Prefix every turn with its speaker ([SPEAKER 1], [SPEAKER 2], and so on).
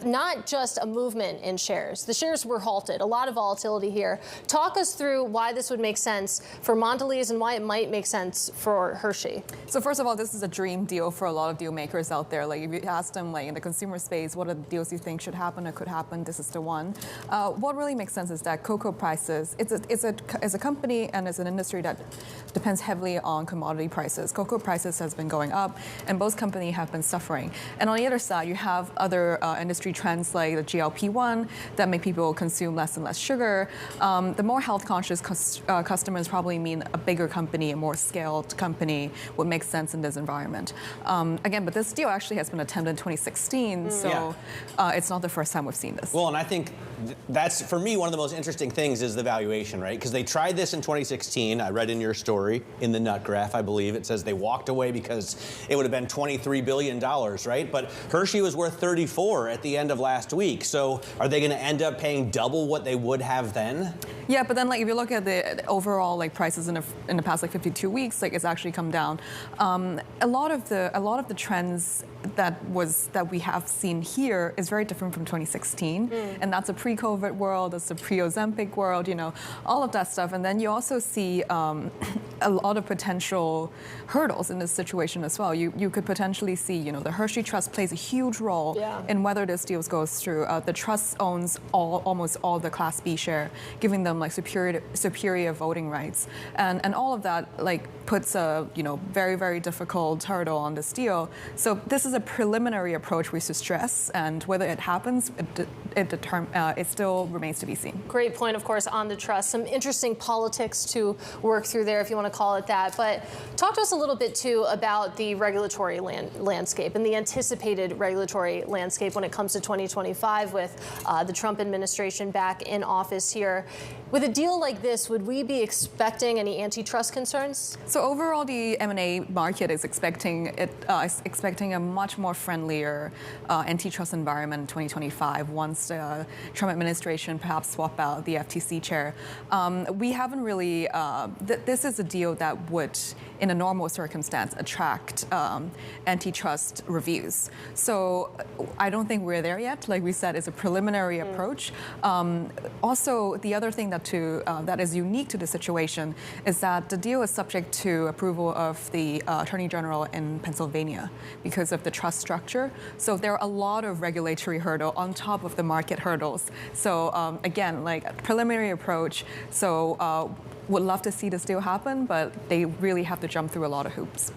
[SPEAKER 1] not just a movement in shares. The shares were halted. A lot of volatility here. Talk us through why this would make sense for Mondelez and why it might make sense for Hershey.
[SPEAKER 2] So first of all, this is a dream deal for a lot of deal makers out there. Like if you ask them, like in the consumer space, what are the deals you think should happen or could happen? This is the one. What really makes sense is that cocoa prices. It's a company and it's an industry that depends heavily on commodity prices. Cocoa prices has been going up, and both companies have been suffering. And on the other side, you have other industry trends like the GLP-1 that make people consume less and less sugar. The more health-conscious customers probably mean a bigger company, a more scaled company would make sense in this environment. Again, but this deal actually has been attempted in 2016, so it's not the first time we've seen this.
[SPEAKER 3] Well, and I think that's, for me, one of the most interesting things is the valuation, right? Because they tried this in 2016. I read in your story, in the nut graph, I believe, it says they walked away because it would have been $23 billion, right? But Hershey was worth 34 at the end of last week. So are they going to end up paying double what they would have then?
[SPEAKER 2] Yeah, but then like if you look at the overall like prices in the past like 52 weeks, like it's actually come down. A lot of the trends that we have seen here is very different from 2016, and that's a pre-COVID world, that's a pre-Ozempic world, you know, all of that stuff. And then you also see a lot of potential hurdles in this situation as well. You could potentially see, you know, the Hershey Trust plays a huge role in whether this deal goes through. The trust owns almost all the Class B share, giving them like superior voting rights, and all of that like puts a very, very difficult hurdle on this deal. So this is a preliminary approach we should stress, and whether it happens, it still remains to be seen.
[SPEAKER 1] Great point, of course, on the trust. Some interesting politics to work through there, if you want to call it that. But talk to us a little bit, too, about the regulatory landscape and the anticipated regulatory landscape when it comes to 2025 with the Trump administration back in office here. With a deal like this, would we be expecting any antitrust concerns?
[SPEAKER 2] So overall, the M&A market is expecting a much more friendlier antitrust environment in 2025 once the Trump administration perhaps swap out the FTC chair. We haven't really. This is a deal that would, in a normal circumstance, attract antitrust reviews. So I don't think we're there yet. Like we said, it's a preliminary approach. Also, the other thing that is unique to the situation is that the deal is subject to approval of the Attorney General in Pennsylvania because of the trust structure. So there are a lot of regulatory hurdles on top of the market hurdles. So again, like a preliminary approach. So would love to see this deal happen, but they really have to jump through a lot of hoops.